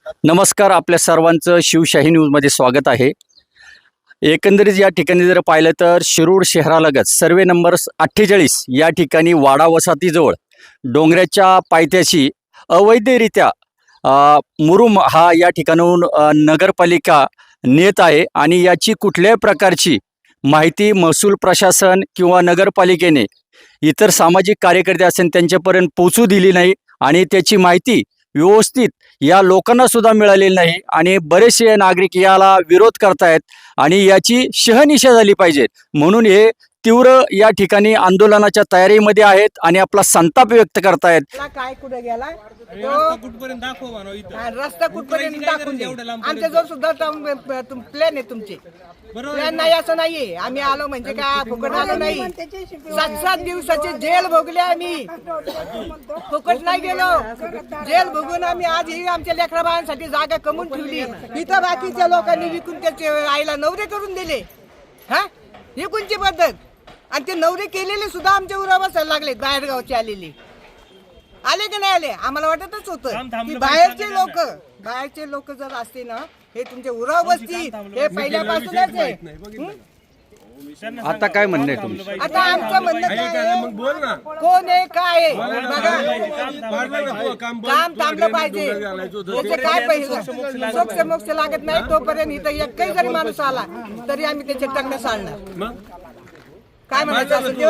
नमस्कार, आपल्या सर्वांचं शिवशाही न्यूजमध्ये स्वागत आहे. एकंदरीत या ठिकाणी जर पाहिलं तर शिरूर शहरालगत सर्वे नंबर 48 या ठिकाणी वाडा वसाहतीजवळ डोंगराच्या पायथ्याशी अवैधरित्या मुरुम हा या ठिकाणाहून नगरपालिका नेत आहे आणि याची कुठल्याही प्रकारची माहिती महसूल प्रशासन किंवा नगरपालिकेने इतर सामाजिक कार्यकर्ते असेल त्यांच्यापर्यंत पोहोचू दिली नाही आणि त्याची माहिती व्यवस्थित या लोकांना सुद्धा मिळालेली नाही आणि बरेचसे नागरिक याला विरोध करतायत आणि याची शहनिशा झाली पाहिजे म्हणून हे तीव्र या ठिकाणी आंदोलनाच्या तयारीमध्ये आहेत आणि आपला संताप व्यक्त करतायत. काय कुठे गेला कुठपर्यंत दाखव म्हणा इथं रस्ता कुठपर्यंत दाखवून दे. आमच्या जवळ सुद्धा प्लॅन आहे तुमचे प्लॅन नाही असं नाहीये. आम्ही आलो म्हणजे काय फुकट आलो नाही. 7-7 दिवसाची जेल भोगले आम्ही. फुकट नाही गेलो. जेल भोगून आम्ही आज ही आमच्या लेकरा बाळांसाठी जागा कमवून ठेवली. इथं बाकीच्या लोकांनी विकून त्याचे आईला नवरे करून दिले. हा ही कोणची पद्धत. आणि ते नवरे केलेले सुद्धा आमच्या उरा बसायला लागले. बाहेर गावचे आलेले आले की नाही आले आम्हाला वाटतच होतं की बाहेरचे लोक जर असते ना हे तुमचे उराव बसतील. हे पहिल्यापासूनच आहे. आता काय म्हणणं आहे तुमचं? आता आमचं म्हणणं काय आहे? कोण आहे काय आहे बघा. काम थांबलं पाहिजे. त्याचे काय पैसे सोक्ष मोक्ष लागत नाही तोपर्यंत इथं एकही जरी माणूस आला तरी आम्ही त्याचे टंगणे साळणार. काय म्हणायचं असं ते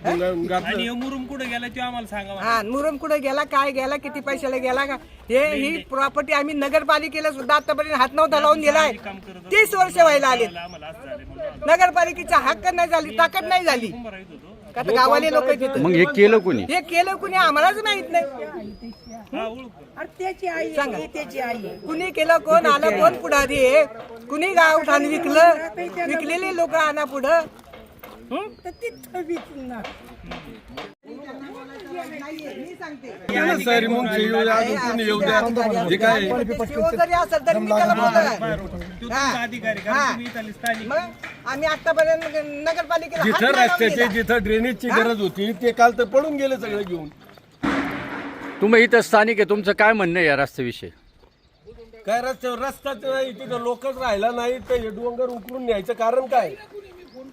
आणि मुरुम कुठे गेला ते आम्हाला सांगा. हा मुरुम कुठे गेला काय गेला किती पैशाला गेला का हे ही प्रॉपर्टी आम्ही नगरपालिकेला सुद्धा आतापर्यंत हात नव्हता लावून दिलाय. 30 वर्ष व्हायला आले. नगरपालिकेचा हक्क नाही झाली ताकद नाही झाली. आता गावाले लोक मग हे केलं कोणी? हे केलं कुणी आम्हालाच माहित नाही. कुणी केलं कोण आलं कोण पुढारी आहे कुणी गाव ठाण विकलेले लोक आणा पुढं. आम्ही आतापर्यंत नगरपालिकेला जिथं रस्त्याची जिथं ड्रेनेजची गरज होती ते काल तर पडून गेले सगळे घेऊन. तुम्ही इथं स्थानिक आहे, तुमचं काय म्हणणं आहे या रस्त्याविषयी? काय रस्ताच नाही तिथं लोकच राहिला नाही तर हे डोंगर उकरून न्यायचं कारण काय?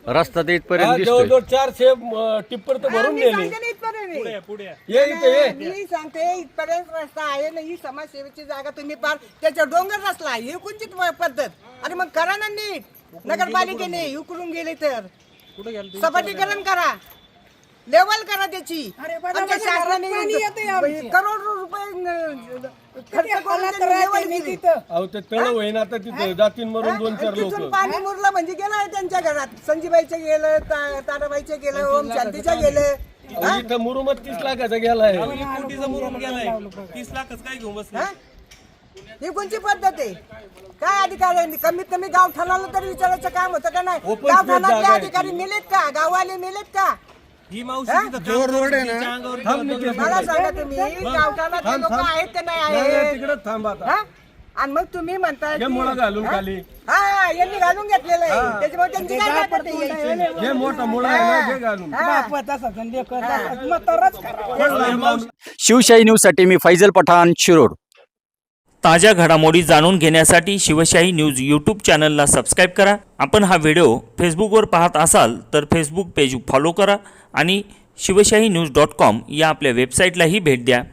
रस्ता तर इथपर्यंत दिसतोय. जवळजवळ 400 टिप्पर तर भरून नेले. ये इथे ये. मी सांगते इथपर्यंत रस्ता आहे ना ही समाजसेवेची जागा तुम्ही पार त्याच्या डोंगर रस्ता ही कोणची पद्धत. अरे मग करा ना नीट. नगरपालिकेने उकरून गेले तर सपाटीकरण करा लेवल करा त्याची. आमच्या शासनाने करोड रुपये खर्च करून अहो ते तळ होईन आता तिथं जातीन मरून 2-4 लोक. पाणी मुरलं म्हणजे गेलं त्यांच्या घरात. संजीबाईचं गेलं ताराबाईचं गेलं ओम शांतीचं गेलं. इथं मुरुमत 30 लाखाचा गेलाय. कोटीचा मुरुम गेलाय 30 लाखच काय घेऊन बसला. ही कोणची पद्धत आहे? काय अधिकारी कमीत कमी गाव ठाण्याला तरी विचारायचं काम होतं का नाही? गाव ठाण्यातले अधिकारी मेलेत का? गाववाले मेलेत का? ही मावशी रोड आहे ना मला सांगा तुम्ही गावठाणातले लोक आहेत का नाही आहेत? तिकडे थांब आता. आणि मग तुम्ही म्हणताय हे मुळा घालून खाली हा यांनी घालून घेतलेलं आहे त्याच्यामुळे त्यांची काय पद्धत आहे? हे मोठा मुळा आहे ना हे घालून. शिवशाही न्यूजसाठी मी फैजल पठाण, शिरूर. ताज्या घडामोडी जाणून घेण्यासाठी शिवशाही न्यूज यूट्यूब चॅनलला सबस्क्राईब करा. आपण हा व्हिडिओ फेसबुकवर पाहत असाल तर फेसबुक पेज फॉलो करा आणि शिवशाही न्यूज.com या आपल्या वेबसाईटलाही भेट द्या.